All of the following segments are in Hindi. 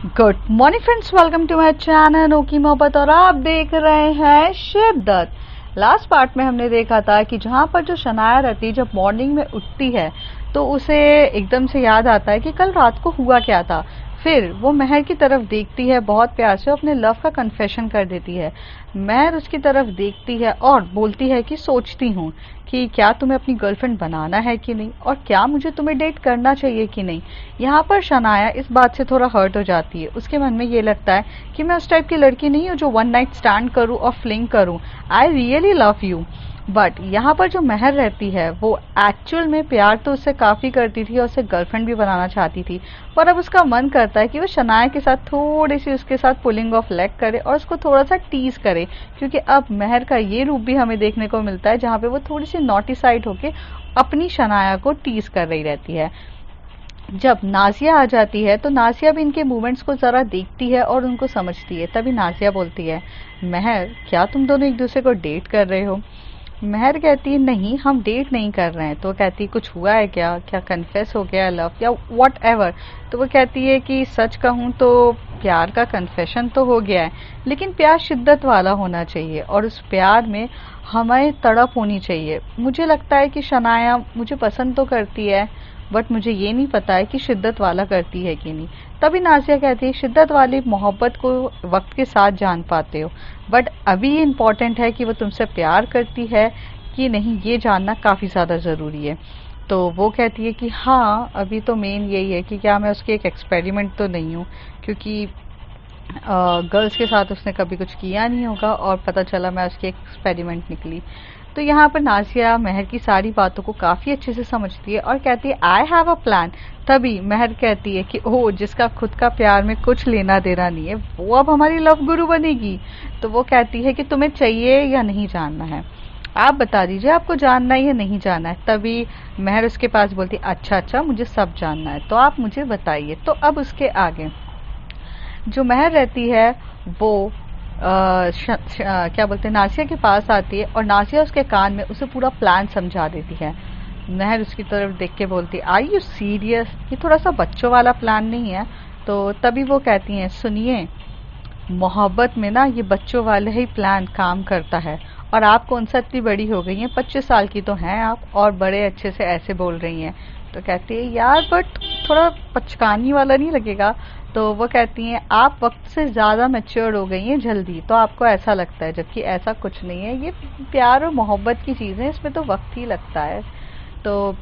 Good morning friends, welcome to my channel okay मोहब्बत और आप देख रहे हैं शिद्दत। लास्ट पार्ट में हमने देखा था कि जहाँ पर जो शनाया रहती है जब मॉर्निंग में उठती है तो उसे एकदम से याद आता है कि कल रात को हुआ क्या था। फिर वो महर की तरफ देखती है, बहुत प्यार से अपने लव का कन्फेशन कर देती है। महर उसकी तरफ देखती है और बोलती है कि सोचती हूँ कि क्या तुम्हें अपनी गर्लफ्रेंड बनाना है कि नहीं, और क्या मुझे तुम्हें डेट करना चाहिए कि नहीं। यहाँ पर शनाया इस बात से थोड़ा हर्ट हो जाती है। उसके मन में ये लगता है कि मैं उस टाइप की लड़की नहीं हूँ जो वन नाइट स्टैंड करूँ और फ्लिंग करूँ। I really love you. But यहाँ पर जो महर रहती है वो एक्चुअल में प्यार तो उससे काफ़ी करती थी और उसे गर्लफ्रेंड भी बनाना चाहती थी। पर अब उसका मन करता है कि वो शनाया के साथ थोड़ी सी उसके साथ पुलिंग ऑफ लेग करे और उसको थोड़ा सा टीज करे, क्योंकि अब महर का ये रूप भी हमें देखने को मिलता है जहाँ पे वो थोड़ी सी नॉटी साइड होके अपनी शनाया को टीज कर रही रहती है। जब नाजिया आ जाती है तो नाजिया भी इनके मूवमेंट्स को ज़रा देखती है और उनको समझती है। तभी नाजिया बोलती है, महर क्या तुम दोनों एक दूसरे को डेट कर रहे हो। महर कहती है नहीं, हम डेट नहीं कर रहे हैं। तो वो कहती है कुछ हुआ है क्या, क्या कन्फेस हो गया लव या वॉट एवर। तो वो कहती है कि सच कहूँ तो प्यार का कन्फेशन तो हो गया है, लेकिन प्यार शिद्दत वाला होना चाहिए और उस प्यार में हमें तड़प होनी चाहिए। मुझे लगता है कि शनाया मुझे पसंद तो करती है, बट मुझे ये नहीं पता है कि शिद्दत वाला करती है कि नहीं। तभी नाजिया कहती है शिद्दत वाली मोहब्बत को वक्त के साथ जान पाते हो, बट अभी ये इम्पॉर्टेंट है कि वो तुमसे प्यार करती है कि नहीं, ये जानना काफ़ी ज़्यादा ज़रूरी है। तो वो कहती है कि हाँ, अभी तो मेन यही है कि क्या मैं उसकी एक एक्सपेरिमेंट तो नहीं हूँ, क्योंकि गर्ल्स के साथ उसने कभी कुछ किया नहीं होगा और पता चला मैं उसकी एक्सपेरिमेंट निकली। तो यहाँ पर नाजिया महर की सारी बातों को काफ़ी अच्छे से समझती है और कहती है आई हैव अ प्लान। तभी महर कहती है कि ओह, जिसका खुद का प्यार में कुछ लेना देना नहीं है वो अब हमारी लव गुरु बनेगी। तो वो कहती है कि तुम्हें चाहिए या नहीं जानना है, आप बता दीजिए आपको जानना है या नहीं जानना है। तभी महर उसके पास बोलती अच्छा अच्छा, मुझे सब जानना है, तो आप मुझे बताइए। तो अब उसके आगे जो महर रहती है वो क्या बोलते हैं, नासिया के पास आती है और नासिया उसके कान में उसे पूरा प्लान समझा देती है। महर उसकी तरफ देख के बोलती है आर यू सीरियस, ये थोड़ा सा बच्चों वाला प्लान नहीं है। तो तभी वो कहती हैं सुनिए, मोहब्बत में ना ये बच्चों वाले ही प्लान काम करता है। और आप कौन सा इतनी बड़ी हो गई हैं, 25 साल की तो हैं आप और बड़े अच्छे से ऐसे बोल रही हैं। तो कहती है यार बट थोड़ा पचकानी वाला नहीं लगेगा। तो वो कहती हैं आप वक्त से ज़्यादा मैच्योर हो गई हैं जल्दी, तो आपको ऐसा लगता है, जबकि ऐसा कुछ नहीं है। ये प्यार और मोहब्बत की चीज़ें, इसमें तो वक्त ही लगता है। तो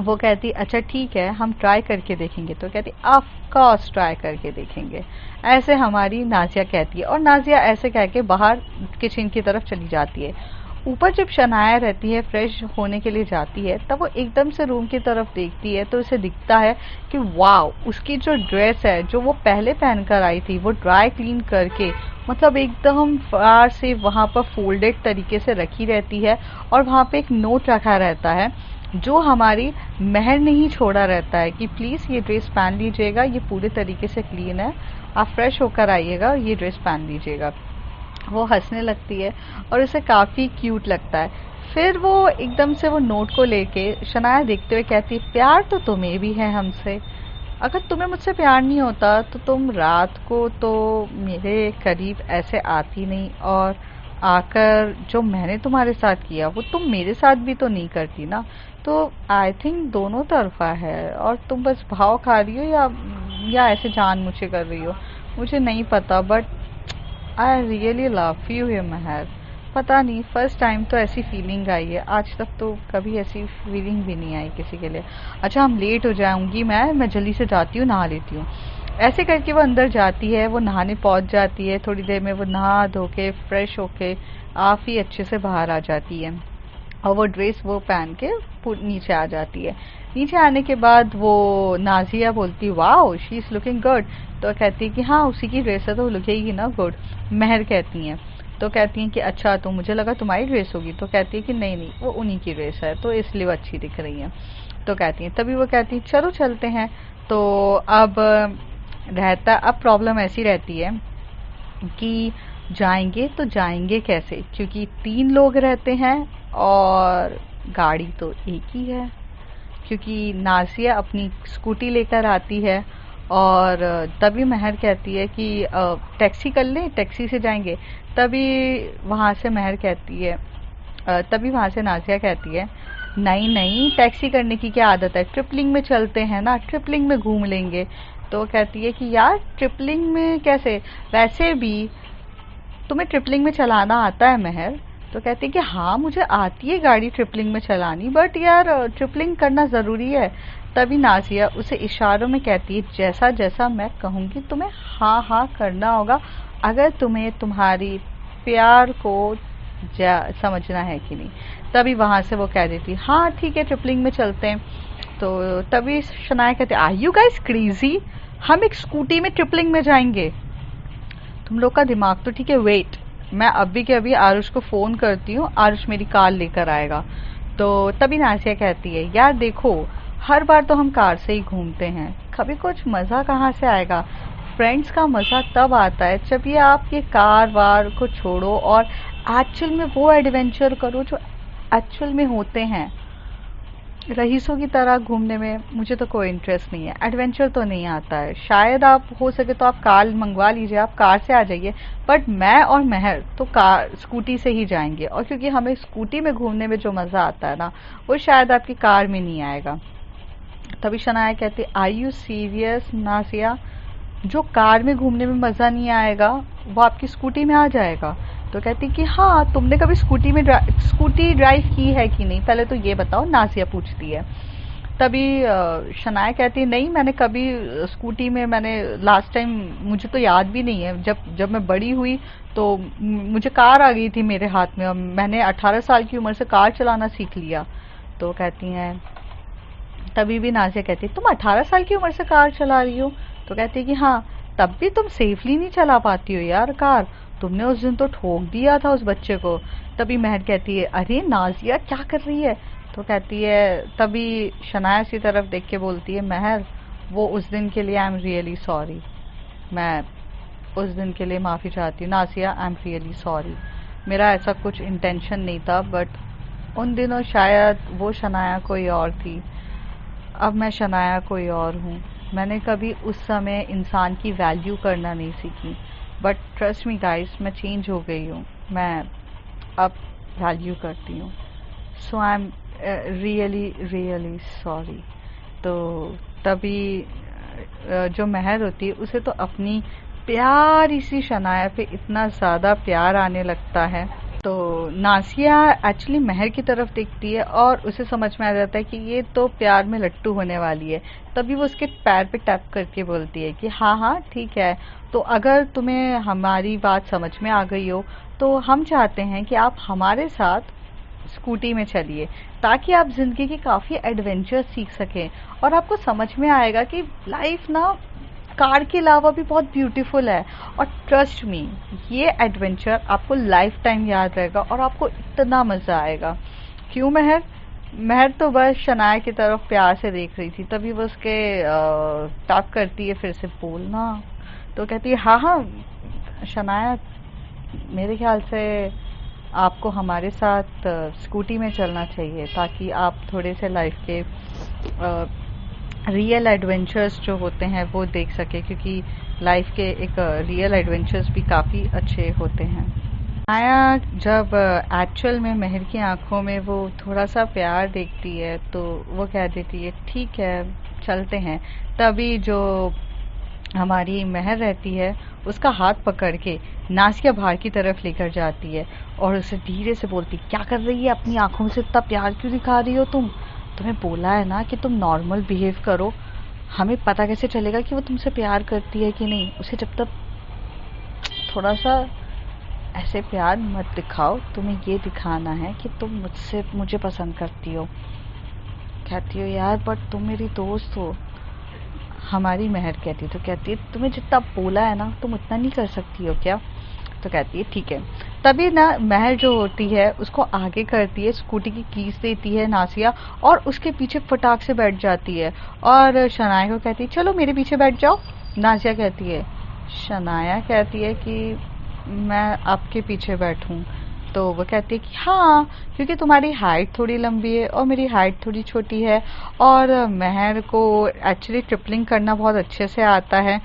वो कहती अच्छा ठीक है, हम ट्राई करके देखेंगे। तो कहती ऑफ कोर्स ट्राई करके देखेंगे, ऐसे हमारी नाजिया कहती है। और नाजिया ऐसे कह के बाहर किचन की तरफ चली जाती है। ऊपर जब शनाया रहती है फ्रेश होने के लिए जाती है, तब वो एकदम से रूम की तरफ देखती है तो उसे दिखता है कि वाव, उसकी जो ड्रेस है जो वो पहले पहन कर आई थी वो ड्राई क्लीन करके मतलब एकदम फार से वहाँ पर फोल्डेड तरीके से रखी रहती है। और वहाँ पे एक नोट रखा रहता है जो हमारी महर ने ही छोड़ा रहता है कि प्लीज़ ये ड्रेस पहन लीजिएगा, ये पूरे तरीके से क्लीन है, आप फ्रेश होकर आइएगा और ये ड्रेस पहन लीजिएगा। वो हंसने लगती है और उसे काफ़ी क्यूट लगता है। फिर वो एकदम से वो नोट को लेके शनाया देखते हुए कहती है प्यार तो तुम्हें भी है हमसे, अगर तुम्हें मुझसे प्यार नहीं होता तो तुम रात को तो मेरे करीब ऐसे आती नहीं, और आकर जो मैंने तुम्हारे साथ किया वो तुम मेरे साथ भी तो नहीं करती ना। तो आई थिंक दोनों तरफा है और तुम बस भाव खा रही हो या ऐसे जान मुझे कर रही हो, मुझे नहीं पता। But I really love you है महर। पता नहीं, फर्स्ट टाइम तो ऐसी फीलिंग आई है, आज तक तो कभी ऐसी फीलिंग भी नहीं आई किसी के लिए। अच्छा हम लेट हो जाऊंगी, मैं जल्दी से जाती हूँ, नहा लेती हूँ। ऐसे करके वो अंदर जाती है, वो नहाने पहुंच जाती है। थोड़ी देर में वो नहा धो के फ्रेश होके काफ़ी अच्छे से बाहर आ जाती है और वो ड्रेस वो पहन के नीचे आ जाती है। नीचे आने के बाद वो नाजिया बोलती wow she is looking good. तो कहती है कि हाँ उसी की ड्रेस है तो लुकेगी ना गुड। महर कहती हैं, तो कहती हैं कि अच्छा तो मुझे लगा तुम्हारी ड्रेस होगी। तो कहती है कि नहीं नहीं, वो उन्हीं की ड्रेस है तो इसलिए वो अच्छी दिख रही है। तो कहती हैं, तभी वो कहती हैं चलो चलते हैं। तो अब अब प्रॉब्लम ऐसी रहती है कि जाएंगे तो जाएंगे कैसे, क्योंकि 3 लोग रहते हैं और गाड़ी तो एक ही है। क्योंकि नासिया अपनी स्कूटी लेकर आती है और तभी महर कहती है कि टैक्सी कर लें, टैक्सी से जाएंगे। तभी वहाँ से महर कहती है तभी वहाँ से नाज़िया कहती है, नहीं नहीं, टैक्सी करने की क्या आदत है, ट्रिपलिंग में चलते हैं ना, ट्रिपलिंग में घूम लेंगे। तो कहती है कि यार ट्रिपलिंग में कैसे, वैसे भी तुम्हें ट्रिपलिंग में चलाना आता है महर? तो कहती है कि हाँ मुझे आती है गाड़ी ट्रिपलिंग में चलानी, बट यार ट्रिपलिंग करना ज़रूरी है। तभी नाज़िया उसे इशारों में कहती है, जैसा जैसा मैं कहूँगी तुम्हें हाँ हाँ करना होगा, अगर तुम्हें तुम्हारी प्यार को समझना है कि नहीं। तभी वहाँ से वो कह देती हाँ ठीक है ट्रिपलिंग में चलते हैं। तो तभी शनाया कहते आर यू गाइस क्रेजी, हम एक स्कूटी में ट्रिपलिंग में जाएंगे? तुम लोग का दिमाग तो ठीक है, वेट, मैं अभी के अभी आरुष को फ़ोन करती हूँ, आरुष मेरी कार लेकर आएगा। तो तभी नाज़िया कहती है, यार देखो हर बार तो हम कार से ही घूमते हैं, कभी कुछ मज़ा कहाँ से आएगा? फ्रेंड्स का मज़ा तब आता है जब ये आप ये कार वार को छोड़ो और एक्चुअल में वो एडवेंचर करो जो एक्चुअल में होते हैं। रईसों की तरह घूमने में मुझे तो कोई इंटरेस्ट नहीं है, एडवेंचर तो नहीं आता है। शायद आप हो सके तो आप कार मंगवा लीजिए, आप कार से आ जाइए, बट मैं और महर तो कार स्कूटी से ही जाएंगे, और क्योंकि हमें स्कूटी में घूमने में जो मज़ा आता है ना, वो शायद आपकी कार में नहीं आएगा। तभी शनाया कहती, आर यू सीरियस नाज़िया, जो कार में घूमने में मज़ा नहीं आएगा वो आपकी स्कूटी में आ जाएगा? तो कहती कि हाँ, तुमने कभी स्कूटी ड्राइव की है कि नहीं, पहले तो ये बताओ, नाज़िया पूछती है। तभी शनाया कहती नहीं, मैंने कभी स्कूटी में, मैंने लास्ट टाइम मुझे तो याद भी नहीं है, जब मैं बड़ी हुई तो मुझे कार आ गई थी मेरे हाथ में और मैंने 18 साल की उम्र से कार चलाना सीख लिया। तो कहती हैं, तभी भी नाज़िया कहती है, तुम 18 साल की उम्र से कार चला रही हो? तो कहती है कि हाँ, तब भी तुम सेफली नहीं चला पाती हो यार कार, तुमने उस दिन तो ठोक दिया था उस बच्चे को। तभी महर कहती है, अरे नाज़िया क्या कर रही है? तो कहती है, तभी शनाया सी तरफ देख के बोलती है, महर वो उस दिन के लिए आई एम रियली सॉरी, मैं उस दिन के लिए माफ़ी चाहती हूँ नाज़िया, आई एम रियली सॉरी, मेरा ऐसा कुछ इंटेंशन नहीं था, बट उन दिनों शायद वो शनाया कोई और थी, अब मैं शनाया कोई और हूँ। मैंने कभी उस समय इंसान की वैल्यू करना नहीं सीखी, बट ट्रस्ट मी गाइस, मैं चेंज हो गई हूँ, मैं अब वैल्यू करती हूँ। So I am really really sorry. तो तभी जो महर होती है उसे तो अपनी प्यारी सी शनाया पे इतना ज़्यादा प्यार आने लगता है। तो नाज़िया एक्चुअली महर की तरफ देखती है और उसे समझ में आ जाता है कि ये तो प्यार में लट्टू होने वाली है। तभी वो उसके पैर पे टैप करके बोलती है कि हाँ हाँ ठीक है, तो अगर तुम्हें हमारी बात समझ में आ गई हो तो हम चाहते हैं कि आप हमारे साथ स्कूटी में चलिए, ताकि आप ज़िंदगी की काफ़ी एडवेंचर सीख सकें और आपको समझ में आएगा कि लाइफ ना कार के अलावा भी बहुत ब्यूटीफुल है। और ट्रस्ट मी, ये एडवेंचर आपको लाइफ टाइम याद रहेगा और आपको इतना मज़ा आएगा। क्यों महर? महर तो बस शनाया की तरफ प्यार से देख रही थी, तभी वो उसके टैप करती है फिर से, बोलना। तो कहती है, हाँ हाँ शनाया, मेरे ख्याल से आपको हमारे साथ स्कूटी में चलना चाहिए, ताकि आप थोड़े से लाइफ के रियल एडवेंचर्स जो होते हैं वो देख सके, क्योंकि लाइफ के एक रियल एडवेंचर्स भी काफ़ी अच्छे होते हैं। आया जब एक्चुअल में महर की आंखों में वो थोड़ा सा प्यार देखती है तो वो कह देती है, ठीक है चलते हैं। तभी जो हमारी महर रहती है उसका हाथ पकड़ के नाज़िया बाहर की तरफ लेकर जाती है और उसे धीरे से बोलती, क्या कर रही है, अपनी आंखों से इतना प्यार क्यों दिखा रही हो तुम? तुम्हें बोला है ना कि तुम नॉर्मल बिहेव करो, हमें पता कैसे चलेगा कि वो तुमसे प्यार करती है कि नहीं? उसे जब तक थोड़ा सा ऐसे प्यार मत दिखाओ, तुम्हें ये दिखाना है कि तुम मुझे पसंद करती हो। कहती हो, यार बट तुम मेरी दोस्त हो। हमारी महर कहती तो कहती है, तुम्हें जितना बोला है ना तुम उतना नहीं कर सकती हो क्या? तो कहती है ठीक है। तभी ना महर जो होती है उसको आगे करती है, स्कूटी की कीज देती है नाज़िया और उसके पीछे फटाक से बैठ जाती है और शनाया को कहती है, चलो मेरे पीछे बैठ जाओ। नाज़िया कहती है, शनाया कहती है कि मैं आपके पीछे बैठूं? तो वो कहती है कि हाँ, क्योंकि तुम्हारी हाइट थोड़ी लंबी है और मेरी हाइट थोड़ी छोटी है, और महर को एक्चुअली ट्रिपलिंग करना बहुत अच्छे से आता है।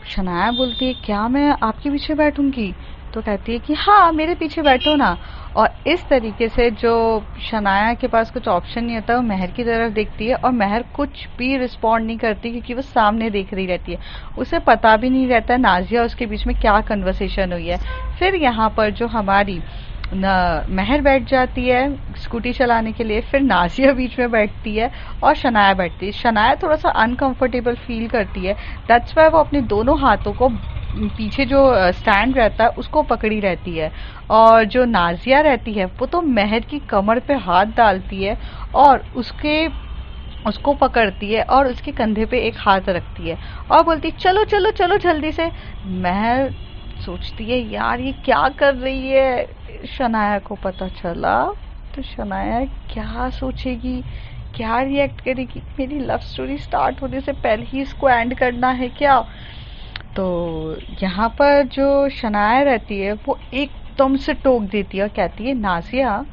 शनाया बोलती है क्या मैं आपके पीछे बैठूंगी? तो कहती है कि हाँ, मेरे पीछे बैठो ना। और इस तरीके से जो शनाया के पास कुछ ऑप्शन नहीं होता, वो महर की तरफ देखती है और महर कुछ भी रिस्पॉन्ड नहीं करती, क्योंकि वो सामने देख रही रहती है। उसे पता भी नहीं रहता नाजिया उसके बीच में क्या कन्वर्सेशन हुई है। फिर यहाँ पर जो हमारी महर बैठ जाती है स्कूटी चलाने के लिए, फिर नाजिया बीच में बैठती है और शनाया बैठती है। शनाया थोड़ा सा अनकंफर्टेबल फील करती है, दैट्स वाई वो अपने दोनों हाथों को पीछे जो स्टैंड रहता है उसको पकड़ी रहती है, और जो नाजिया रहती है वो तो महर की कमर पे हाथ डालती है और उसको पकड़ती है और उसके कंधे पे एक हाथ रखती है और बोलती है चलो चलो चलो जल्दी से। महर सोचती है यार ये क्या कर रही है। शनाया को पता चला तो शनाया क्या सोचेगी, क्या रिएक्ट करेगी? मेरी लव स्टोरी स्टार्ट होने से पहले ही इसको एंड करना है क्या? तो यहाँ पर जो शनाया रहती है वो एकदम से टोक देती है और कहती है नाजिया,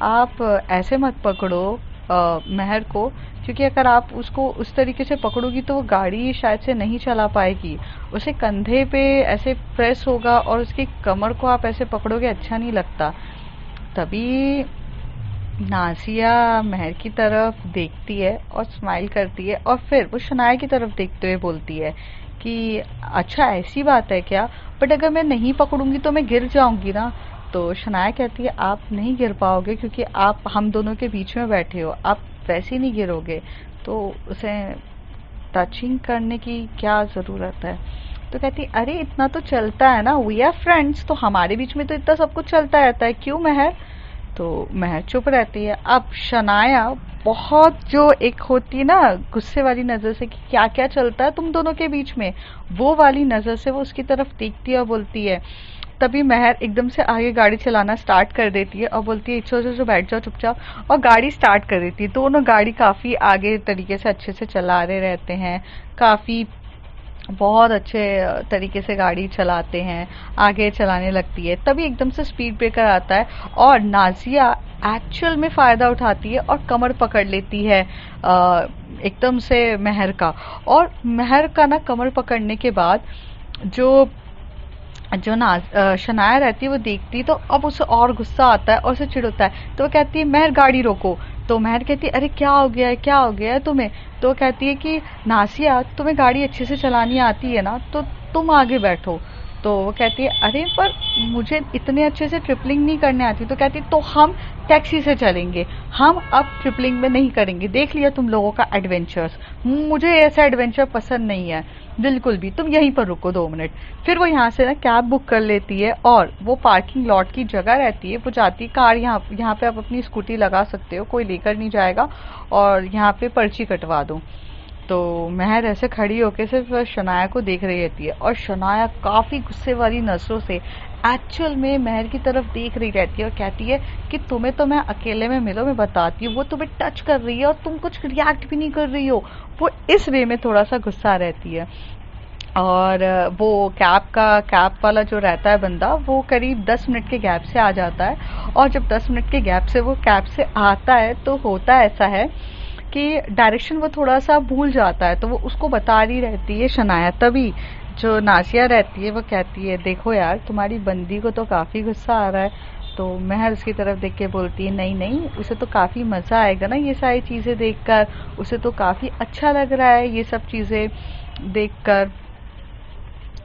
आप ऐसे मत पकड़ो महर को, क्योंकि अगर आप उसको उस तरीके से पकड़ोगी तो वो गाड़ी शायद से नहीं चला पाएगी। उसे कंधे पे ऐसे प्रेस होगा और उसकी कमर को आप ऐसे पकड़ोगे, अच्छा नहीं लगता। तभी नाजिया महर की तरफ देखती है और स्माइल करती है और फिर वो शनाया की तरफ देखते हुए बोलती है कि अच्छा ऐसी बात है क्या, बट अगर मैं नहीं पकड़ूंगी तो मैं गिर जाऊंगी ना। तो शनाया कहती है आप नहीं गिर पाओगे, क्योंकि आप हम दोनों के बीच में बैठे हो, आप वैसे नहीं गिरोगे। तो उसे टचिंग करने की क्या ज़रूरत है? तो कहती अरे इतना तो चलता है ना, वी आर फ्रेंड्स, तो हमारे बीच में तो इतना सब कुछ चलता रहता है, क्यों महर? तो महर चुप रहती है। अब शनाया बहुत जो एक होती है ना गुस्से वाली नज़र से कि क्या क्या चलता है तुम दोनों के बीच में, वो वाली नज़र से वो उसकी तरफ देखती है और बोलती है। तभी महर एकदम से आगे गाड़ी चलाना स्टार्ट कर देती है और बोलती है चलो चलो बैठ जाओ चुपचाप, और गाड़ी स्टार्ट कर देती है। दोनों गाड़ी काफ़ी आगे तरीके से अच्छे से चला रहे रहते हैं, काफ़ी बहुत अच्छे तरीके से गाड़ी चलाते हैं, आगे चलाने लगती है। तभी एकदम से स्पीड ब्रेकर आता है और नाजिया एक्चुअल में फ़ायदा उठाती है और कमर पकड़ लेती है एकदम से महर का। और महर का ना कमर पकड़ने के बाद जो जो शनाया रहती है वो देखती है, तो अब उसे और गुस्सा आता है और उसे चिढ़ होता है। तो वो कहती है महर गाड़ी रोको। तो महर कहती है अरे क्या हो गया है, क्या हो गया है तुम्हें? तो वो कहती है कि नासिया तुम्हें गाड़ी अच्छे से चलानी आती है ना, तो तुम आगे बैठो। तो वो कहती है अरे पर मुझे इतने अच्छे से ट्रिपलिंग नहीं करने आती। तो कहती है तो हम टैक्सी से चलेंगे, हम अब ट्रिपलिंग में नहीं करेंगे, देख लिया तुम लोगों का एडवेंचर्स, मुझे ऐसा एडवेंचर पसंद नहीं है बिल्कुल भी, तुम यहीं पर रुको 2 मिनट। फिर वो यहाँ से ना कैब बुक कर लेती है और वो पार्किंग लॉट की जगह रहती है, वो जाती है कार यहाँ पे आप अपनी स्कूटी लगा सकते हो, कोई लेकर नहीं जाएगा, और यहाँ पे पर्ची कटवा दो। तो महर ऐसे खड़ी होकर सिर्फ शनाया को देख रही रहती है और शनाया काफ़ी गुस्से वाली नज़रों से एक्चुअल में महर की तरफ देख रही रहती है और कहती है कि तुम्हें तो मैं अकेले में मिलो, मैं बताती हूँ, वो तुम्हें टच कर रही है और तुम कुछ रिएक्ट भी नहीं कर रही हो। वो इस वे में थोड़ा सा गुस्सा रहती है। और वो कैब वाला जो रहता है बंदा, वो करीब 10 मिनट के गैप से आ जाता है, और जब 10 मिनट के गैप से वो कैब से आता है तो होता ऐसा है कि डायरेक्शन वो थोड़ा सा भूल जाता है, तो वो उसको बता रही रहती है शनाया। तभी जो नासिया रहती है वो कहती है देखो यार तुम्हारी बंदी को तो काफ़ी गुस्सा आ रहा है। तो महर उसकी तरफ देख के बोलती है नहीं नहीं, उसे तो काफ़ी मज़ा आएगा ना ये सारी चीज़ें देखकर, उसे तो काफ़ी अच्छा लग रहा है ये सब चीज़ें देखकर,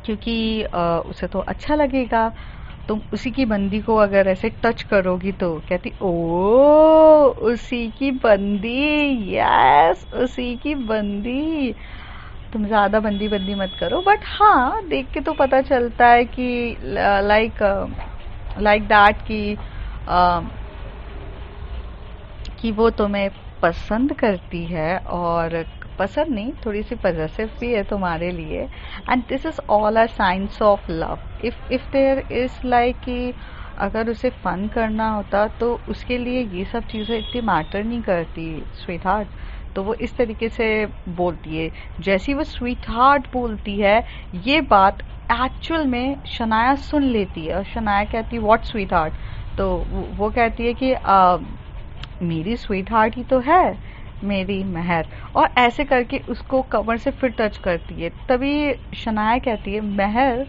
क्योंकि उसे तो अच्छा लगेगा तुम उसी की बंदी को अगर ऐसे टच करोगी तो। कहती ओ उसी की बंदी, यस उसी की बंदी, तुम ज़्यादा बंदी बंदी मत करो, बट हाँ देख के तो पता चलता है कि लाइक दैट कि वो तुम्हें पसंद करती है, और पसंद नहीं थोड़ी सी पजेसिव भी है तुम्हारे लिए, and this is all a science of love. If there is like कि अगर उसे फन करना होता तो उसके लिए ये सब चीज़ें इतनी मैटर नहीं करती स्वीट हार्ट। तो वो इस तरीके से बोलती है, जैसी वो स्वीट हार्ट बोलती है ये बात एक्चुअल में शनाया सुन लेती है और शनाया कहती है व्हाट स्वीट हार्ट। तो वो कहती है कि मेरी स्वीट हार्ट ही तो है मेरी महर, और ऐसे करके उसको कमर से फिर टच करती है। तभी शनाया कहती है महर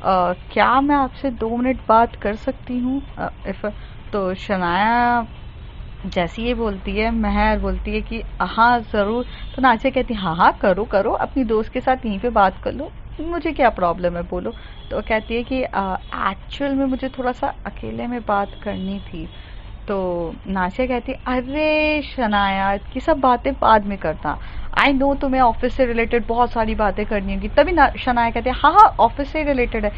क्या मैं आपसे 2 मिनट बात कर सकती हूँ? तो शनाया जैसी ये बोलती है, महर बोलती है कि हाँ ज़रूर। तो नाजिया कहती है हाँ हाँ करो करो, अपनी दोस्त के साथ यहीं पे बात कर लो, मुझे क्या प्रॉब्लम है, बोलो। तो कहती है कि एक्चुअल में मुझे थोड़ा सा अकेले में बात करनी थी। तो नाजिया कहती है अरे शनाया की सब बातें बाद में करता, आई नो तुम्हें ऑफिस से रिलेटेड बहुत सारी बातें करनी होगी। तभी शनाया कहती है हाँ हाँ ऑफिस से रिलेटेड है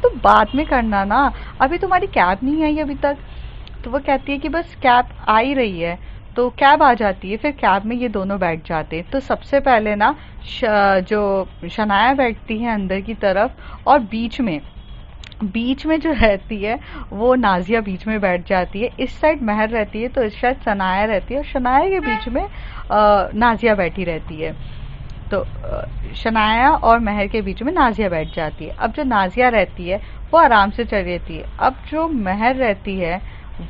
तो बाद में करना ना, अभी तुम्हारी कैब नहीं आई अभी तक। तो वो कहती है कि बस कैब आ ही रही है। तो कैब आ जाती है, फिर कैब में ये दोनों बैठ जाते हैं। तो सबसे पहले ना जो शनाया बैठती है अंदर की तरफ, और बीच में जो रहती है वो नाजिया बीच में बैठ जाती है। इस साइड महर रहती है तो इस साइड शनाया रहती है, और शनाया के बीच में नाजिया बैठी रहती है। तो शनाया और महर के बीच में नाजिया बैठ जाती है। अब जो नाजिया रहती है वो आराम से चल रहती है। अब जो महर रहती है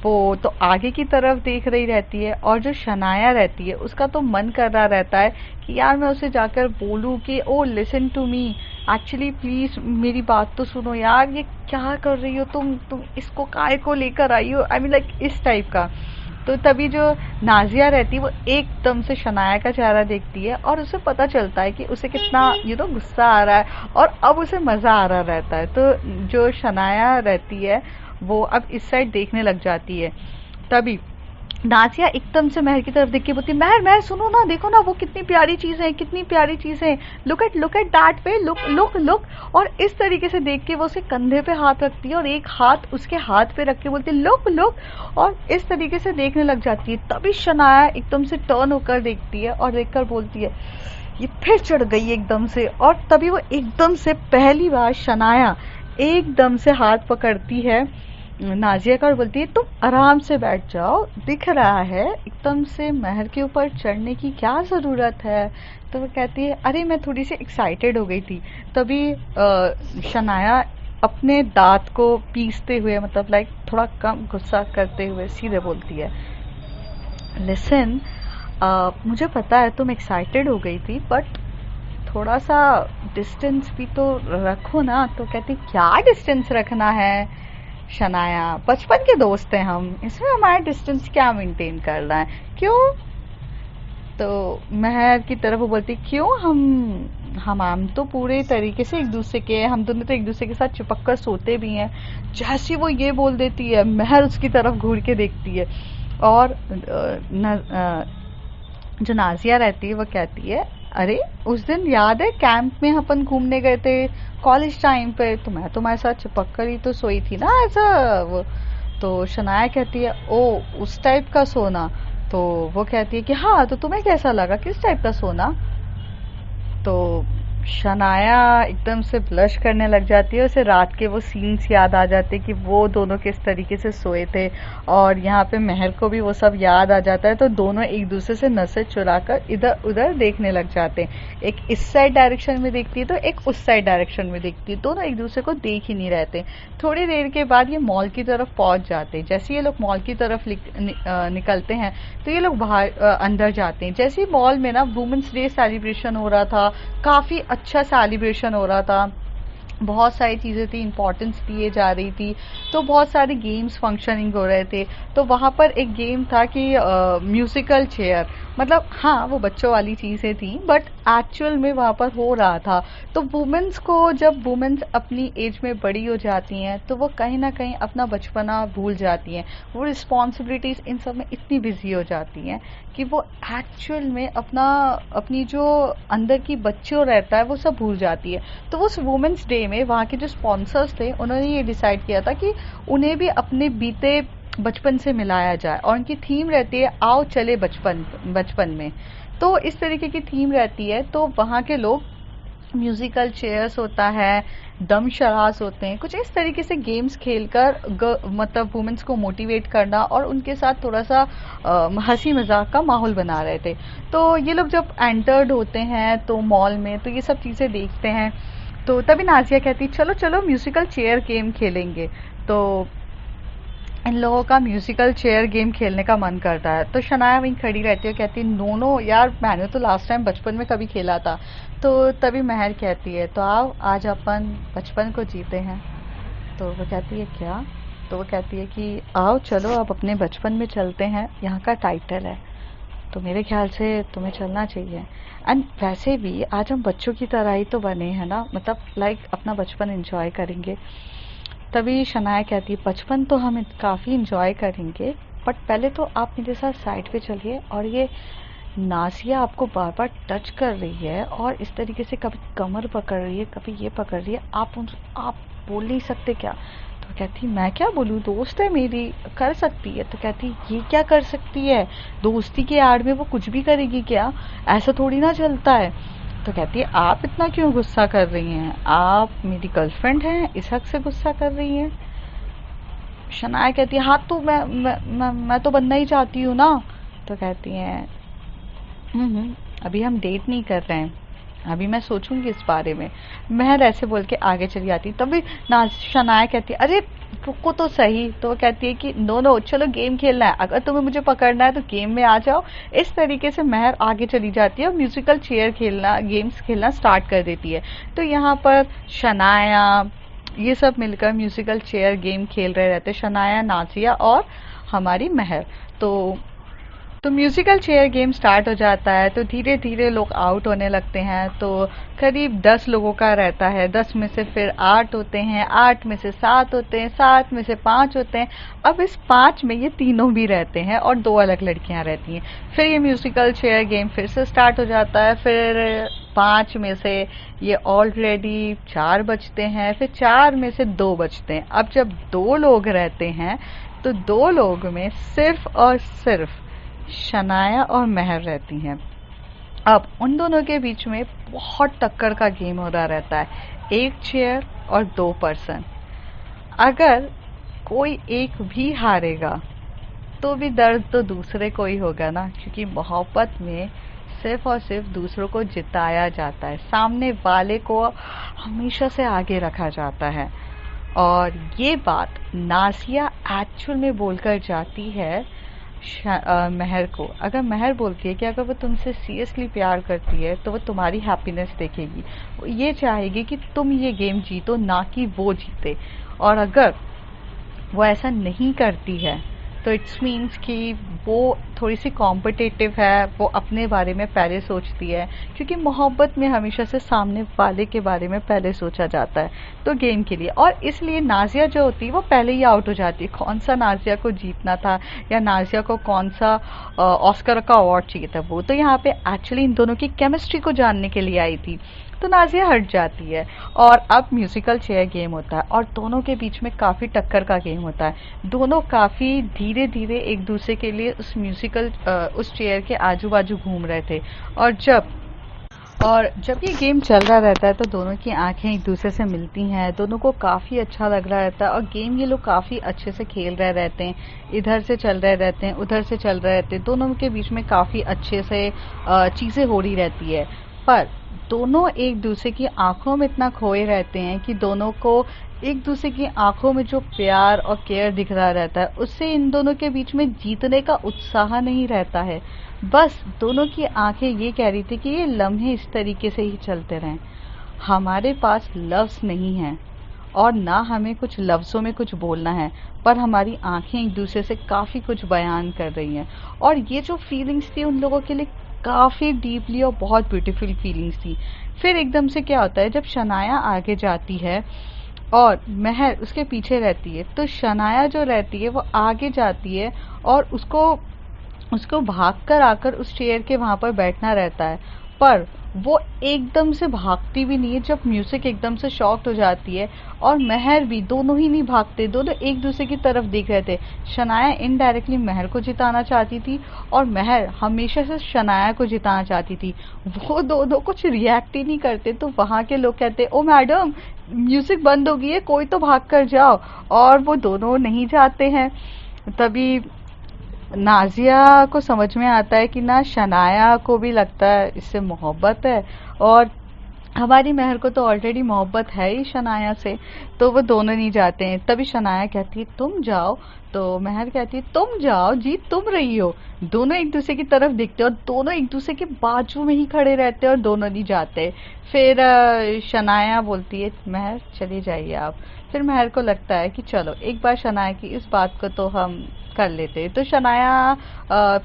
वो तो आगे की तरफ देख रही रहती है, और जो शनाया रहती है उसका तो मन कर रहा रहता है कि यार मैं उसे जाकर बोलूं कि oh listen to me, actually please मेरी बात तो सुनो यार, ये क्या कर रही हो तुम इसको काय को लेकर आई हो, आई मीन लाइक इस टाइप का। तो तभी जो नाजिया रहती है वो एकदम से शनाया का चेहरा देखती है, और उसे पता चलता है कि उसे कितना गुस्सा आ रहा है, और अब उसे मज़ा आ रहा रहता है। तो जो शनाया रहती है वो अब इस साइड देखने लग जाती है। तभी नाजिया एकदम से महर की तरफ देख के बोलती है महर महर सुनो ना, देखो ना वो कितनी प्यारी चीज़ है, कितनी प्यारी चीज़ है, look at that way, look look look. और इस तरीके से देख के वो उसके कंधे पे हाथ रखती है और एक हाथ उसके हाथ पे रख के बोलती है लुक लुक, और इस तरीके से देखने लग जाती है। तभी शनाया एकदम से टर्न होकर देखती है और देखकर बोलती है ये फिर चढ़ गई एकदम से। और तभी वो एकदम से पहली बार शनाया एकदम से हाथ पकड़ती है नाजिया का और बोलती है तुम आराम से बैठ जाओ, दिख रहा है एकदम से महर के ऊपर चढ़ने की क्या ज़रूरत है। तो वो कहती है अरे मैं थोड़ी सी एक्साइटेड हो गई थी। तभी शनाया अपने दांत को पीसते हुए, मतलब लाइक थोड़ा कम गुस्सा करते हुए सीधे बोलती है लिसन, मुझे पता है तुम एक्साइटेड हो गई थी, बट थोड़ा सा डिस्टेंस भी तो रखो ना। तो कहती क्या डिस्टेंस रखना है शनाया, बचपन के दोस्त हैं हम, इसमें हमारा डिस्टेंस क्या मेंटेन करना है, क्यों? तो महर की तरफ वो बोलती क्यों, हम तो पूरे तरीके से एक दूसरे के, हम दोनों तो एक दूसरे के साथ चिपक कर सोते भी हैं। जैसी वो ये बोल देती है महर उसकी तरफ घूर के देखती है, और जो नाजिया रहती है वो कहती है अरे उस दिन याद है कैंप में अपन घूमने गए थे कॉलेज टाइम पे, तो मैं तुम्हारे साथ चिपक कर ही तो सोई थी ना ऐसा वो। तो शनाया कहती है ओ उस टाइप का सोना। तो वो कहती है कि हाँ तो तुम्हें कैसा लगा, किस टाइप का सोना? तो शनाया एकदम से ब्लश करने लग जाती है, उसे रात के वो सीन्स याद आ जाते कि वो दोनों किस तरीके से सोए थे, और यहाँ पे महर को भी वो सब याद आ जाता है। तो दोनों एक दूसरे से नसें चुराकर इधर उधर देखने लग जाते हैं, एक इस साइड डायरेक्शन में देखती है तो एक उस साइड डायरेक्शन में देखती है, दोनों एक दूसरे को देख ही नहीं रहते। थोड़ी देर के बाद ये मॉल की तरफ पहुंच जाते हैं। जैसे ये लोग मॉल की तरफ निकलते हैं तो ये लोग बाहर अंदर जाते हैं। जैसे मॉल में ना वुमेन्स डे सेलिब्रेशन हो रहा था, काफ़ी अच्छा सेलिब्रेशन हो रहा था, बहुत सारी चीज़ें थी, इम्पोर्टेंस दिए जा रही थी, तो बहुत सारे गेम्स फंक्शनिंग हो रहे थे। तो वहाँ पर एक गेम था कि म्यूजिकल चेयर, मतलब हाँ वो बच्चों वाली चीज़ें थी बट एक्चुअल में वहाँ पर हो रहा था। तो वुमेन्स को, जब वुमेन्स अपनी एज में बड़ी हो जाती हैं तो वो कहीं ना कहीं अपना बचपना भूल जाती हैं, वो रिस्पॉन्सिबिलिटीज़ इन सब में इतनी बिजी हो जाती हैं कि वो एक्चुअल में अपनी जो अंदर की बच्चों रहता है वो सब भूल जाती है। तो उस वुमेन्स डे में वहाँ के जो स्पॉन्सर्स थे उन्होंने ये डिसाइड किया था कि उन्हें भी अपने बीते बचपन से मिलाया जाए, और उनकी थीम रहती है आओ चले बचपन में। तो इस तरीके की थीम रहती है। तो वहाँ के लोग म्यूजिकल चेयर्स होता है, दम शराज होते हैं, कुछ इस तरीके से गेम्स खेलकर मतलब वुमेन्स को मोटिवेट करना और उनके साथ थोड़ा सा हंसी मजाक का माहौल बना रहे थे। तो ये लोग जब एंटर्ड होते हैं तो मॉल में तो ये सब चीज़ें देखते हैं। तो तभी नाजिया कहती चलो चलो म्यूजिकल चेयर गेम खेलेंगे। तो इन लोगों का म्यूजिकल चेयर गेम खेलने का मन करता है। तो शनाया वहीं खड़ी रहती है, कहती नो नो यार, मैंने तो लास्ट टाइम बचपन में कभी खेला था। तो तभी महर कहती है तो आओ आज अपन बचपन को जीते हैं। तो वो कहती है क्या? तो वो कहती है कि आओ चलो अब अपने बचपन में चलते हैं, यहाँ का टाइटल है, तो मेरे ख्याल से तुम्हें चलना चाहिए। एंड वैसे भी आज हम बच्चों की तरह ही तो बने हैं ना, मतलब लाइक अपना बचपन एंजॉय करेंगे। तभी शनाया कहती है बचपन तो हम काफ़ी इंजॉय करेंगे, बट पहले तो आप मेरे साथ साइड पे चलिए। और ये नासिया आपको बार बार टच कर रही है और इस तरीके से कभी कमर पकड़ रही है, कभी ये पकड़ रही है, आप बोल नहीं सकते क्या? तो कहती मैं क्या बोलूँ, दोस्त है मेरी, कर सकती है। तो कहती ये क्या कर सकती है, दोस्ती के आड़ में वो कुछ भी करेगी क्या, ऐसा थोड़ी ना चलता है। तो कहती है आप इतना क्यों गुस्सा कर रही हैं, आप मेरी गर्लफ्रेंड हैं, इस हक से गुस्सा कर रही हैं। शनाया कहती है हाँ तो मैं तो बनना ही चाहती हूँ ना। तो कहती हैं अभी हम डेट नहीं कर रहे हैं, अभी मैं सोचूंगी इस बारे में। महर ऐसे बोल के आगे चली जाती। तभी ना शनाया कहती है अरे रुको तो सही। तो वो कहती है कि नो नो चलो गेम खेलना है, अगर तुम्हें मुझे पकड़ना है तो गेम में आ जाओ। इस तरीके से महर आगे चली जाती है और म्यूजिकल चेयर खेलना, गेम्स खेलना स्टार्ट कर देती है। तो यहाँ पर शनाया ये सब मिलकर म्यूजिकल चेयर गेम खेल रहे रहते, शनाया, नाजिया और हमारी महर। तो म्यूजिकल चेयर गेम स्टार्ट हो जाता है। तो धीरे धीरे लोग आउट होने लगते हैं। तो करीब 10 लोगों का रहता है, 10 में से फिर 8 होते हैं, 8 में से 7 होते हैं, 7 में से 5 होते हैं। अब इस 5 में ये तीनों भी रहते हैं और 2 अलग लड़कियां रहती हैं। फिर ये म्यूजिकल चेयर गेम फिर से स्टार्ट हो जाता है। फिर 5 में से ये ऑलरेडी 4 बचते हैं, फिर 4 में से 2 बचते हैं। अब जब 2 लोग रहते हैं तो 2 लोग में सिर्फ और सिर्फ शनाया और महर रहती हैं। अब उन दोनों के बीच में बहुत टक्कर का गेम हो रहा रहता है, 1 चेयर और 2 पर्सन। अगर कोई एक भी हारेगा तो भी दर्द तो दूसरे को ही होगा ना, क्योंकि मोहब्बत में सिर्फ और सिर्फ दूसरों को जिताया जाता है, सामने वाले को हमेशा से आगे रखा जाता है। और ये बात नासिया एक्चुअल में बोलकर जाती है महर को। अगर महर बोलती है कि अगर वो तुमसे सीरियसली प्यार करती है तो वो तुम्हारी हैप्पीनेस देखेगी, वो ये चाहेगी कि तुम ये गेम जीतो, ना कि वो जीते। और अगर वो ऐसा नहीं करती है तो इट्स मीन्स कि वो थोड़ी सी कॉम्पिटिटिव है, वो अपने बारे में पहले सोचती है, क्योंकि मोहब्बत में हमेशा से सामने वाले के बारे में पहले सोचा जाता है तो गेम के लिए। और इसलिए नाजिया जो होती है वो पहले ही आउट हो जाती है। कौन सा नाजिया को जीतना था या नाजिया को कौन सा ऑस्कर का अवार्ड चाहिए था, वो तो यहाँ पे एक्चुअली इन दोनों की केमिस्ट्री को जानने के लिए आई थी। तो नाजिया हट जाती है और अब म्यूजिकल चेयर गेम होता है और दोनों के बीच में काफ़ी टक्कर का गेम होता है। दोनों काफ़ी धीरे धीरे एक दूसरे के लिए उस चेयर के आजू बाजू घूम रहे थे। और जब ये गेम चल रहा रहता है तो दोनों की आंखें एक दूसरे से मिलती हैं, दोनों को काफ़ी अच्छा लग रहा रहता है और गेम ये लोग काफ़ी अच्छे से खेल रहे रहते हैं, इधर से चल रहे रहते हैं, उधर से चल रहे रहते हैं, दोनों के बीच में काफ़ी अच्छे से चीज़ें हो रही रहती है। पर दोनों एक दूसरे की आंखों में इतना खोए रहते हैं कि दोनों को एक दूसरे की आंखों में जो प्यार और केयर दिख रहा रहता है उससे इन दोनों के बीच में जीतने का उत्साह नहीं रहता है। बस दोनों की आंखें ये कह रही थी कि ये लम्हे इस तरीके से ही चलते रहें। हमारे पास लफ्ज़ नहीं हैं और ना हमें कुछ लफ्ज़ों में कुछ बोलना है, पर हमारी आंखें एक दूसरे से काफ़ी कुछ बयान कर रही हैं। और ये जो फीलिंग्स थी उन लोगों के लिए काफ़ी डीपली और बहुत ब्यूटीफुल फीलिंग्स थी। फिर एकदम से क्या होता है, जब शनाया आगे जाती है और महर उसके पीछे रहती है, तो शनाया जो रहती है वो आगे जाती है और उसको भागकर आकर उस चेयर के वहाँ पर बैठना रहता है। पर वो एकदम से भागती भी नहीं है, जब म्यूजिक एकदम से शॉक्ट हो जाती है। और महर भी, दोनों ही नहीं भागते, दोनों एक दूसरे की तरफ देख रहे थे। शनाया इनडायरेक्टली महर को जिताना चाहती थी और महर हमेशा से शनाया को जिताना चाहती थी। वो दोनों कुछ रिएक्ट ही नहीं करते। तो वहाँ के लोग कहते ओ मैडम म्यूजिक बंद हो गई है, कोई तो भाग कर जाओ। और वो दोनों नहीं जाते हैं। तभी नाजिया को समझ में आता है कि ना शनाया को भी लगता है इससे मोहब्बत है और हमारी महर को तो ऑलरेडी मोहब्बत है ही शनाया से, तो वो दोनों नहीं जाते हैं। तभी शनाया कहती है तुम जाओ, तो महर कहती है तुम जाओ, जीत तुम रही हो। दोनों एक दूसरे की तरफ दिखते हैं और दोनों एक दूसरे के बाजू में ही खड़े रहते हैं और दोनों नहीं जाते। फिर शनाया बोलती है महर चली जाइए आप। फिर महर को लगता है कि चलो एक बार शनाया की इस बात को तो हम कर लेते हैं। तो शनाया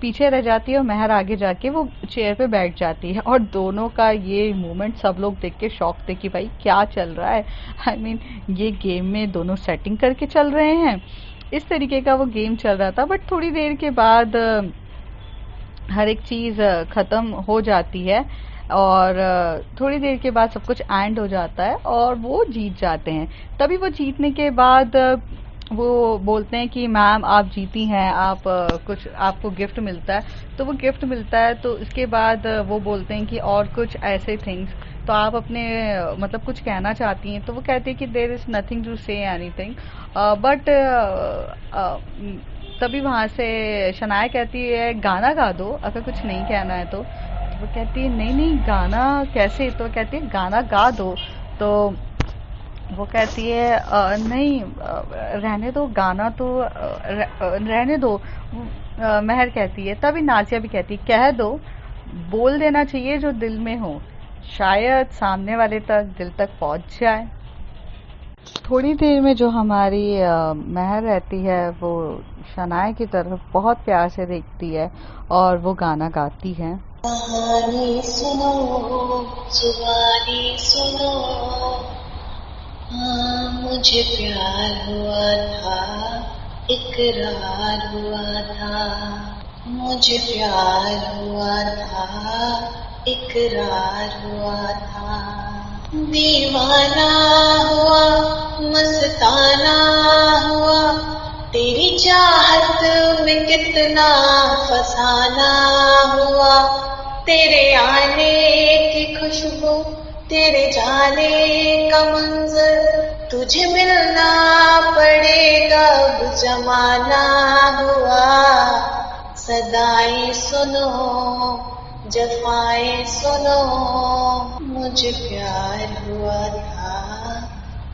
पीछे रह जाती है और महर आगे जाके वो चेयर पे बैठ जाती है, और दोनों का ये मूवमेंट सब लोग देख के शॉक थे कि भाई क्या चल रहा है। आई मीन ये गेम में दोनों सेटिंग करके चल रहे हैं। इस तरीके का वो गेम चल रहा था। बट थोड़ी देर के बाद हर एक चीज़ ख़त्म हो जाती है, और थोड़ी देर के बाद सब कुछ एंड हो जाता है और वो जीत जाते हैं। तभी वो जीतने के बाद वो बोलते हैं कि मैम आप जीती हैं, आप कुछ आपको गिफ्ट मिलता है। तो वो गिफ्ट मिलता है, तो इसके बाद वो बोलते हैं कि और कुछ ऐसे थिंग्स तो आप अपने मतलब कुछ कहना चाहती हैं। तो वो कहती है कि there is nothing to say anything, but तभी वहाँ से शनाया कहती है गाना गा दो अगर कुछ नहीं कहना है तो। वो कहती है नहीं नहीं गाना कैसे, तो कहती है गाना गा दो। तो वो कहती है नहीं रहने दो गाना तो रहने दो। महर कहती है, तभी नाजिया भी कहती है कह दो, बोल देना चाहिए जो दिल में हो, शायद सामने वाले तक दिल तक पहुंच जाए। थोड़ी देर में जो हमारी महर रहती है वो शनाया की तरफ बहुत प्यार से देखती है और वो गाना गाती है। कहानी सुनो, जुबानी सुनो, हाँ मुझे प्यार हुआ था, इकरार हुआ था, मुझे प्यार हुआ था, इकरार हुआ था, दीवाना हुआ, मस्ताना हुआ, तेरी चाहत में कितना फसाना हुआ, तेरे आने की खुशबू, तेरे जाने का मंजर, तुझे मिलना पड़ेगा अब जमाना हुआ, सदाएं सुनो, जफाएं सुनो, मुझे प्यार हुआ था,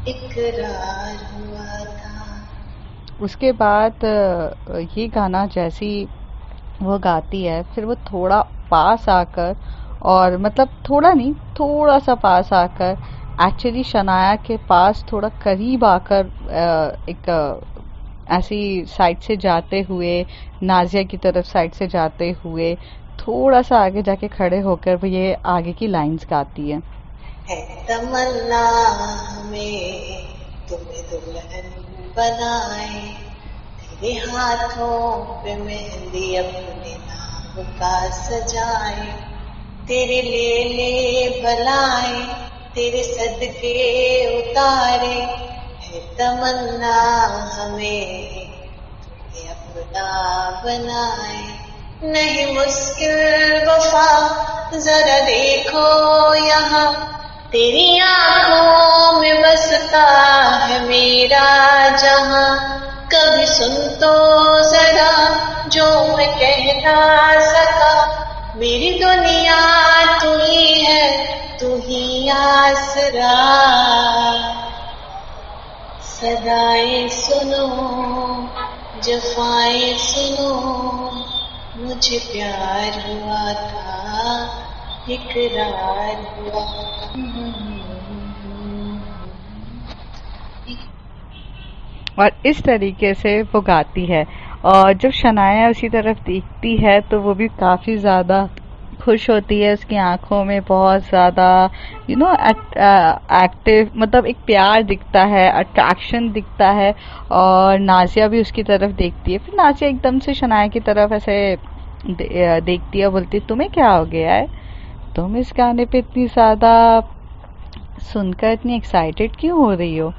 इकरार हुआ था। उसके बाद ये गाना जैसी वो गाती है, फिर वो थोड़ा पास आकर, और मतलब थोड़ा नहीं थोड़ा सा पास आकर, एक्चुअली शनाया के पास थोड़ा करीब आकर एक ऐसी साइड से जाते हुए, नाजिया की तरफ साइड से जाते हुए थोड़ा सा आगे जाके खड़े होकर वो ये आगे की लाइंस गाती है तमन्ना हमें तुम्हें दुल्हन बनाए, तेरे हाथों पे मेहंदी अपने नाम का सजाए, तेरे ले भलाए, तेरे सदके उतारे, है तमन्ना हमें तुम्हें अपना बनाए, नहीं मुश्किल वफा जरा देखो यहाँ, तेरी आंखों में बसता है मेरा जहां, कभी सुन तो जरा जो मैं कह ना सका, मेरी दुनिया तू ही है, तू ही आसरा, सदाएं सुनो, जफाएं सुनो, मुझे प्यार हुआ था, इकरार हुआ। और इस तरीके से वो गाती है। और जब शनाया उसी तरफ देखती है तो वो भी काफ़ी ज़्यादा खुश होती है, उसकी आंखों में बहुत ज़्यादा एक्टिव मतलब एक प्यार दिखता है, अट्रैक्शन दिखता है। और नाजिया भी उसकी तरफ देखती है। फिर नाजिया एकदम से शनाया की तरफ ऐसे देखती है, बोलती है तुम्हें क्या हो गया है, तुम इस गाने पे इतनी ज़्यादा सुनकर इतनी एक्साइटेड क्यों हो रही हो।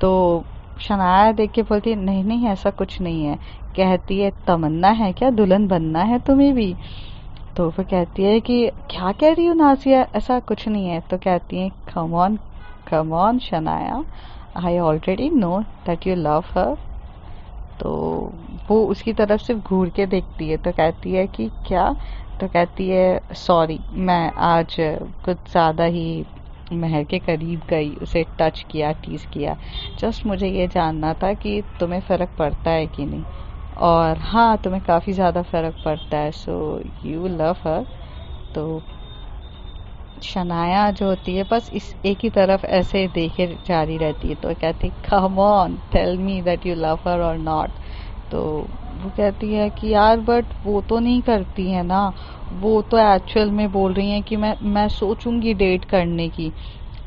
तो शनाया देख के बोलती है नहीं नहीं ऐसा कुछ नहीं है। कहती है तमन्ना है क्या, दुल्हन बनना है तुम्हें भी। तो वो कहती है कि क्या कह रही हो नाजिया, ऐसा कुछ नहीं है। तो कहती है come on Shanaya, I already know that you love हर। तो वो उसकी तरफ से घूर के देखती है, तो कहती है कि क्या। तो कहती है सॉरी, मैं आज कुछ ज़्यादा ही महर के करीब गई, उसे टच किया, टीज किया। जस्ट मुझे ये जानना था कि तुम्हें फ़र्क पड़ता है कि नहीं। और हाँ, तुम्हें काफ़ी ज़्यादा फ़र्क पड़ता है, सो यू लव हर। तो शनाया जो होती है बस इस एक ही तरफ ऐसे देखे जा रही रहती है। तो कहती come on tell me that you love her or not. तो वो कहती है कि यार बट वो तो नहीं करती है ना, वो तो एक्चुअल में बोल रही हैं कि मैं सोचूंगी डेट करने की।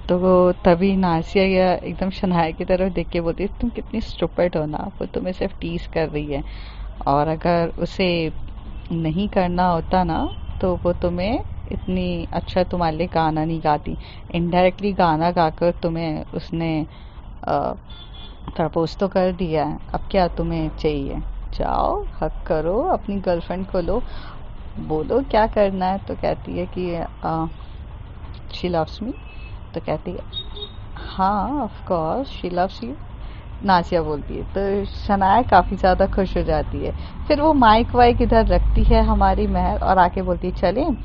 तो वो तभी नासिया या एकदम शनाया की तरफ देख के बोलती है तुम कितनी स्टूपिड हो ना, वो तुम्हें सिर्फ टीज कर रही है। और अगर उसे नहीं करना होता ना तो वो तुम्हें इतनी अच्छा तुम्हारे लिए गाना नहीं गाती। इनडायरेक्टली गाना गाकर तुम्हें उसने प्रपोज तो कर दिया है, अब क्या तुम्हें चाहिए। जाओ हक करो अपनी गर्लफ्रेंड को, लो बोलो क्या करना है। तो कहती है कि शी लव्स मी। तो कहती है हाँ of course she loves you, Nazia बोलती है। तो शनाया काफ़ी ज़्यादा खुश हो जाती है। फिर वो माइक वाइक इधर रखती है हमारी महर और आके बोलती है चलें।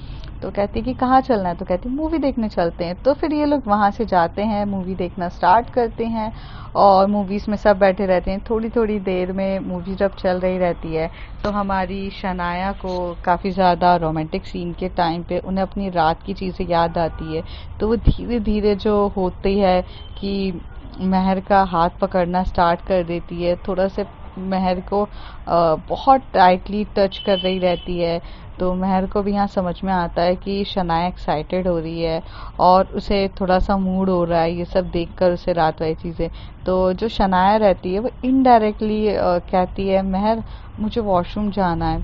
तो कहती है कि कहाँ चलना है। तो कहती है मूवी देखने चलते हैं। तो फिर ये लोग वहाँ से जाते हैं, मूवी देखना स्टार्ट करते हैं। और मूवीज़ में सब बैठे रहते हैं। थोड़ी थोड़ी देर में मूवी जब चल रही रहती है तो हमारी शनाया को काफ़ी ज़्यादा रोमांटिक सीन के टाइम पे उन्हें अपनी रात की चीज़ें याद आती है। तो वो धीरे धीरे जो होती है कि महर का हाथ पकड़ना स्टार्ट कर देती है, थोड़ा से महर को बहुत टाइटली टच कर रही रहती है। तो महर को भी यहाँ समझ में आता है कि शनाया एक्साइटेड हो रही है और उसे थोड़ा सा मूड हो रहा है ये सब देखकर, उसे रात वाली चीज़ें। तो जो शनाया रहती है वो इनडायरेक्टली कहती है महर मुझे वॉशरूम जाना है,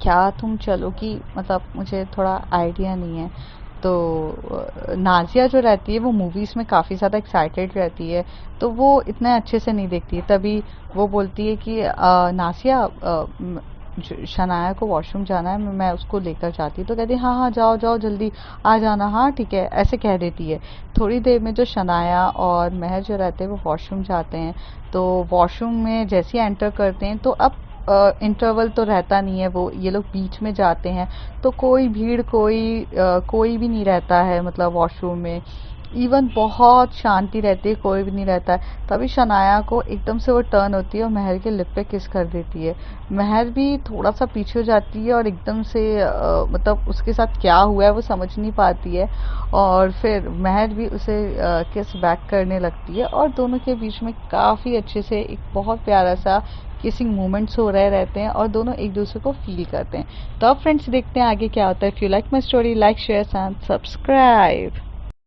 क्या तुम चलोगी, मतलब मुझे थोड़ा आइडिया नहीं है। तो नाज़िया जो रहती है वो मूवीज़ में काफ़ी ज़्यादा एक्साइटेड रहती है, तो वो इतने अच्छे से नहीं देखती है। तभी वो बोलती है कि नाज़िया शनाया को वॉशरूम जाना है, मैं उसको लेकर जाती। तो कहती है हाँ हाँ जाओ जाओ जल्दी आ जाना, हाँ ठीक है, ऐसे कह देती है। थोड़ी देर में जो शनाया और महर जो रहते हैं वो वॉशरूम जाते हैं। तो वॉशरूम में जैसे ही एंटर करते हैं तो अब इंटरवल तो रहता नहीं है, वो ये लोग बीच में जाते हैं तो कोई भीड़ कोई भी नहीं रहता है, मतलब वॉशरूम में इवन बहुत शांति रहती है, कोई भी नहीं रहता है। तभी शनाया को एकदम से वो टर्न होती है और महर के लिप पे किस कर देती है। महर भी थोड़ा सा पीछे हो जाती है और एकदम से मतलब उसके साथ क्या हुआ है वो समझ नहीं पाती है। और फिर महर भी उसे किस बैक करने लगती है और दोनों के बीच में काफ़ी अच्छे से एक बहुत प्यारा सा किसिंग मोमेंट्स हो रहे रहते हैं और दोनों एक दूसरे को फील करते हैं। तो अब फ्रेंड्स देखते हैं आगे क्या होता है। If you like my story like share and subscribe.